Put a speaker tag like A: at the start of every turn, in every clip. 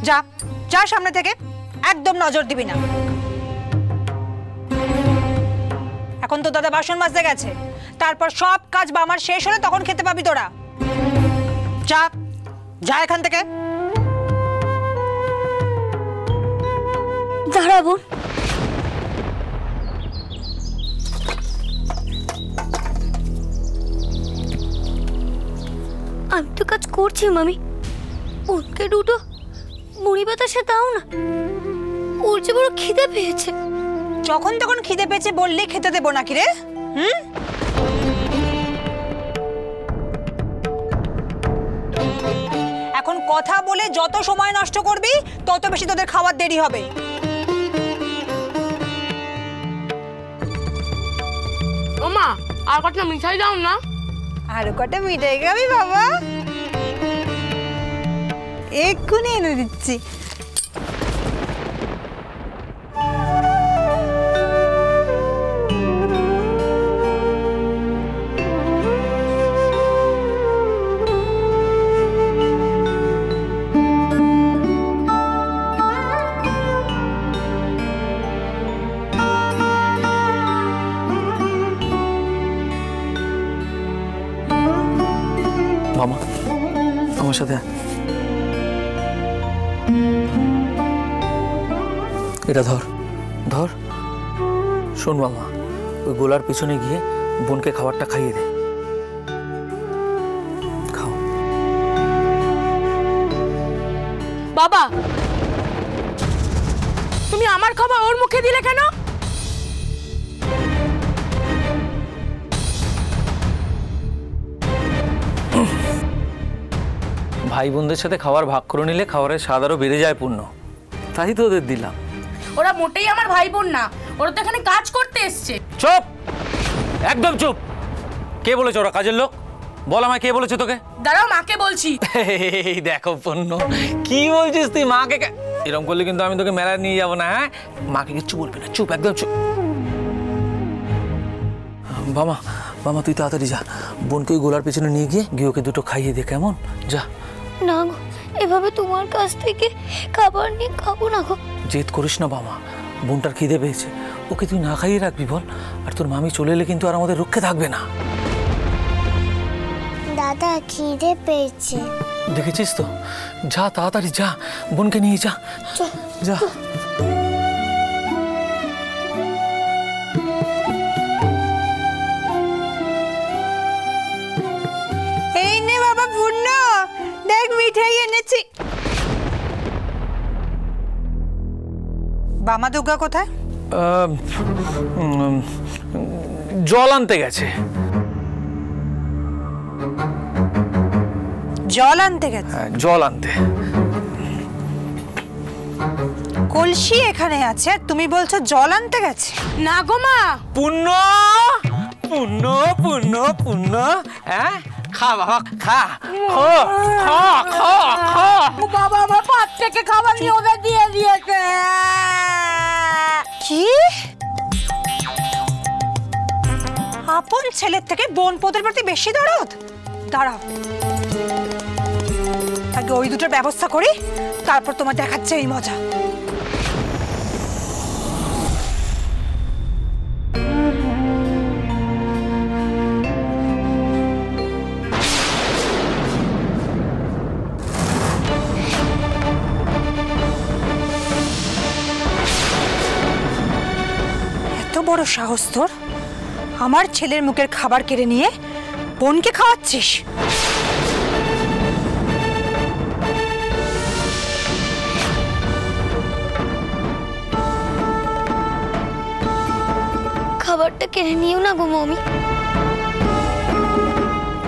A: যা যা সামনে থেকে, একদম নজর দিবি না। এখন তো দাদা বাসন মাজতে গেছে, তারপর সব কাজ বা আমার শেষ হলে তখন খেতে পাবি তোরা। যা যা এখান থেকে।
B: দাঁড়াবো, আমি তো কাজ করছি মামি। ওকে দুটো মুড়ি বাতাসা দাও না, ওর যে বড় খিদে পেয়েছে।
A: যখন তখন খিদে পেয়েছে বললে খেতে দেবো নাকি রে? এখন কথা বলে যত সময় নষ্ট করবি তত বেশি তোদের খাবার দেরি হবে।
C: ওমা, আর কটা মিঠাই দাও না।
A: আর কটা মিঠাই খাবি বাবা? এক্ষুনি এনে দিচ্ছি।
D: মামা আমার সাথে এটা ধর ধর। শোন মামা, ওই গোলার পিছনে গিয়ে বোনকে খাবারটা খাইয়ে দে। খাও।
C: বাবা, তুমি আমার খাবার ওর মুখে দিলে কেন?
D: ভাই বোনদের সাথে খাবার ভাগ করে নিলে খাবারের স্বাদ আরো বেড়ে যায় পূর্ণ, তাই তো ওদের দিলাম।
C: ওরা মোটেই আমার ভাই বোন না, ওরা তো এখানে কাজ করতে এসছে।
D: চুপ, একদম চুপ। কে বলেছে ওরা কাজের লোক? বল আমায়, কে বলেছে তোকে?
C: দাঁড়াও, মাকে বলছি।
D: এই দেখো পূর্ণ, কি বলছিস তুই? মাকে এরকম করলে কিন্তু আমি তোকে মেলায় নিয়ে যাবো না। হ্যাঁ, মাকে কিচ্ছু বলবি না, চুপ, একদম চুপ। বাবা বাবা, তুই তাড়াতাড়ি যা, বোনকে ওই গোলার পেছনে নিয়ে গিয়ে ওকে দুটো খাইয়ে দে, কেমন? যা।
B: না গো, এভাবে তোমার কাছ থেকে খাবার নিয়ে খাবো না গো।
D: জেদ করিস না বাবা, বোনটার খিদে পেয়েছে, ওকে তুই না খাইয়ে রাখবি বল। আর তোর মামি চলে এলে কিন্তু আর আমাদের রক্ষে থাকবে না।
B: দাদা খিদে পেয়েছে।
D: দেখেছিস তো, যা তাড়াতাড়ি যা, বোনকে নিয়ে যা, যা।
A: এই নে বাবা পূর্ণ, দেখ মিঠাই এনেছি। বামা দুর্গা কোথায়?
D: জল আনতে গেছে।
A: জল আনতে গেছে?
D: জল আনতে।
A: কলসি এখানে আছে আর তুমি বলছো জল আনতে গেছে?
C: না গো মা।
D: পূর্ণ পূর্ণ পূর্ণ পূর্ণ, হ্যাঁ খা বাবা, খা, খা খা খা।
C: বাবা আমার পাত থেকে খাবার নিয়ে ওদের দিয়ে দিয়েছে।
A: কি? আপন ছেলের থেকে বোন পোতের প্রতি বেশি দরদ? দাঁড়াও, আগে ওই দুটোর ব্যবস্থা করি, তারপর তোমার দেখাচ্ছে এই মজা। এত বড় সাহস তোর, আমার ছেলের মুখের খাবার কেড়ে নিয়ে বোনকে খাওয়াচ্ছিস?
B: খাবারটা কেড়ে নিও না গো মমি,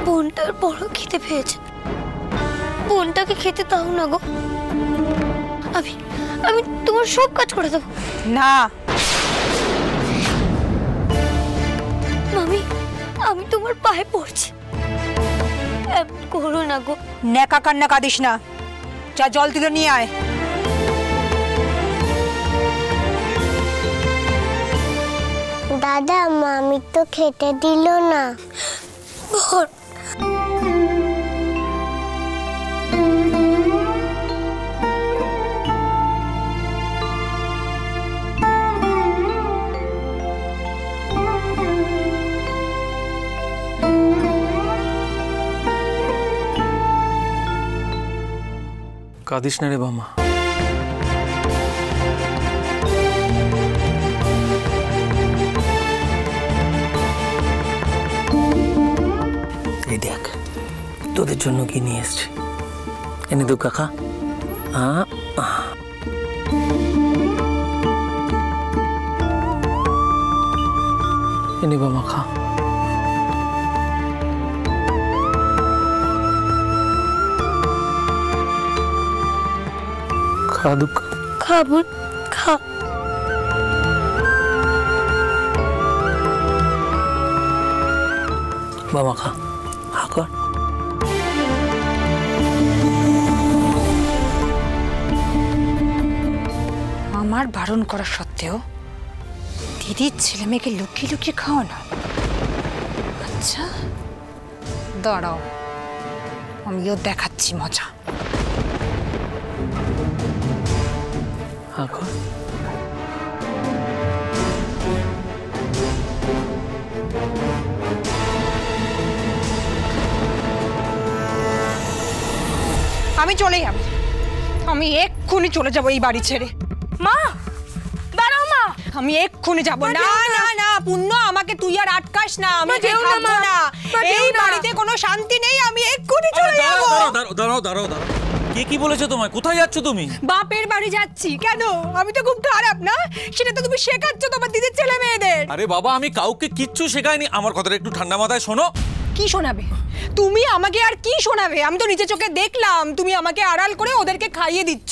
B: বোনটার বড় খেতে পেয়েছে, বোনটাকে খেতে দাও না গো। আমি আমি তোমার সব কাজ করে দেবো।
A: না
B: মামি, আমি তোমার পায়ে পড়ছি, এমন করো না গো।
A: নেকা কান্না কাঁদিস না, যা জল তুলে নিয়ে আয়।
B: দাদা মামি তো খেতে দিল না।
D: কাঁদিস না রে বাবা। এই দেখ তোদের জন্য কি নিয়ে এসছি, এনে দু কাকা। এনে বাবা খা। খা দুঃখ।
B: খা বোন খা।
D: বাবা খা, খা কর।
A: আমার বারণ করা সত্ত্বেও দিদির ছেলে মেয়েকে লুকিয়ে লুকিয়ে খাওয়ানো। আচ্ছা দাঁড়াও, আমিও দেখাচ্ছি মজা।
D: খা কর।
A: আমি চলে যাব, আমি এক্ষুনি চলে যাব এই বাড়ি ছেড়ে।
C: মা দাঁড়াও মা।
A: আমি এক্ষুনি যাব। না না না পুণ্য, আমাকে তুই আর আটকাস না, আমি
C: যেও না,
A: থাকবো
C: মা।
A: না।
C: মা, যেও
A: এই
C: না।
A: বাড়িতে কোনো শান্তি নেই, আমি এক্ষুনি চলে যাব।
E: দাঁড়াও দাঁড়াও দাঁড়াও। কে কি বলেছে তোমায়? কোথায় যাচ্ছ তুমি?
A: বাপের বাড়ি যাচ্ছি। কেন? আমি তো খুব খারাপ না? সেটা তো তুমি শেখাচ্ছ তোমার দিদির ছেলে মেয়েদের।
E: আরে বাবা, আমি কাউকে কিচ্ছু শেখাইনি। আমার কথাটা একটু ঠান্ডা মাথায় শোনো।
A: কি শোনাবে তুমি আমাকে? আর কি শোনাবে? আমি তো নিজে চোখে দেখলাম তুমি আমাকে আড়াল করে ওদেরকে খাইয়ে দিচ্ছ।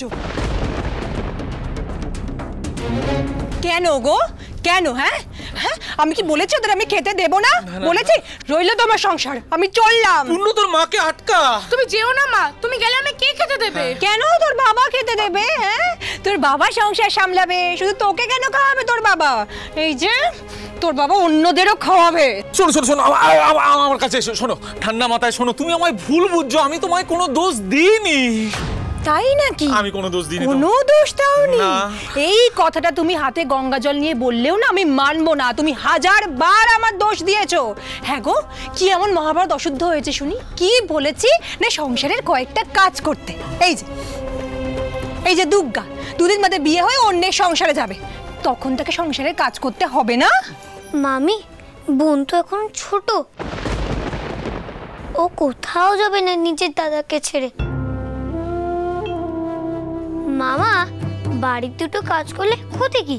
A: কেন গো? কেন? হ্যাঁ হ্যাঁ, আমি কি বলেছি ওদের আমি খেতে দেব না? বলেছি? রইলো তোমার সংসার, আমি চললাম।
E: পূর্ণ, তোর মাকে আটকা।
C: তুমি যেও না মা, তুমি গেলে আমি কে খেতে দেবে?
A: কেন তোর বাবা খেতে দেবে? হ্যাঁ, তোর বাবা সংসার সামলাবে, শুধু তোকে কেন খাওয়াবে তোর বাবা? এই যে তোর বাবা অন্যদেরও খাওয়াবে।
E: শোনো শোনো শোনো, আমার কাছে এসো। শোনো, ঠান্ডা মাথায় শোনো। তুমি আমায় ভুল বুঝছো, আমি তোমায় কোনো দোষ দিইনি।
A: তাই নাকি?
E: আমি কোনো দোষ দিইনি।
A: কোনো দোষ দাওনি?
E: না।
A: এই কথাটা তুমি হাতে গঙ্গা জল নিয়ে বললেও না আমি মানবো না। তুমি 1000 বার আমার দোষ দিয়েছো। হ্যাঁ গো, কি এমন মহাভারত অশুদ্ধ হয়েছে শুনি? কি বলেছি না সংসারের কয়েকটা কাজ করতে। এই যে দুর্গা দুদিন বাদে বিয়ে হয়ে অন্যের সংসারে যাবে, তখন তাকে সংসারের কাজ করতে হবে না?
B: মামি, বোন তো এখন ছোট, ও কোথাও যাবে না নিজের দাদাকে ছেড়ে। মামা বাড়ির দুটো কাজ করলে ক্ষতি কি?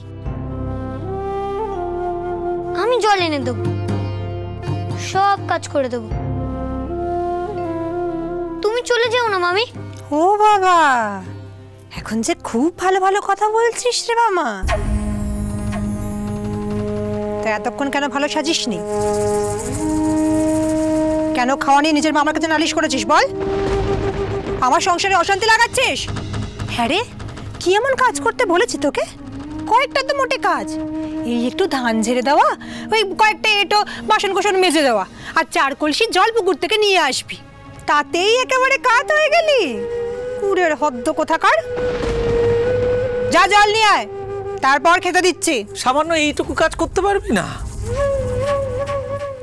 B: আমি জল এনে দেবো, সব কাজ করে দেবো। তুমি চলে যাও না মামি।
A: ও বাবা, এখন যে খুব ভালো ভালো কথা বলছিস রে মামা। তা এতক্ষণ কেন ভালো সাজিসনি? কেন খাওয়া নিয়ে নিজের মামার কাছে নালিশ করেছিস বল? আমার সংসারে অশান্তি লাগাচ্ছিস? হ্যাঁ রে, কি এমন কাজ করতে বলেছি তোকে? কয়েকটা তো মোটে কাজ, এই একটু ধান ঝেড়ে দেওয়া, ওই কয়েকটা এটো বাসন কোসন মেজে দেওয়া, আর 4 কলসি জল পুকুর থেকে নিয়ে আসবি, তাতেই একেবারে কাত হয়ে গেলি? কুড়ের হদ্দ কোথাকার। যা জল নিয়ে আয়, তারপর খেতে দিচ্ছি।
D: সামান্য এইটুকু কাজ করতে পারবি না?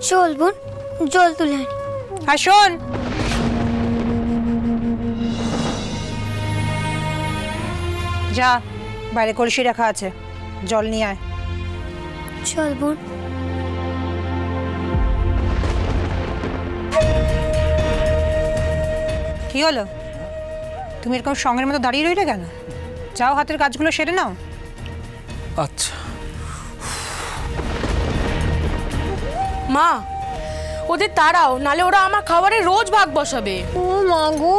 B: চল বোন, জল তুলে আনি।
A: আর শোন, যা, বাইরে কলসি রাখা আছে, জল নিয়ে আয়।
B: চল বোন।
A: কি হলো? তুমি এরকম সঙ্গের মতো দাঁড়িয়ে রইলে কেন? যাও, হাতের কাজগুলো সেরে নাও।
D: আচ্ছা।
C: মা ওদের তাড়াও, নালে ওরা আমার খাবারে রোজ ভাগ বসাবে।
A: ও মা গো,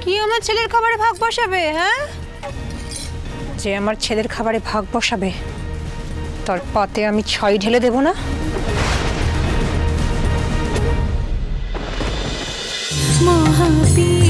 A: কি আমার ছেলের খাবারে ভাগ বসাবে? হ্যাঁ, যে আমার ছেলের খাবারে ভাগ বসাবে তার পাতে আমি ছাই ঢেলে দেব না?
F: মহাবীর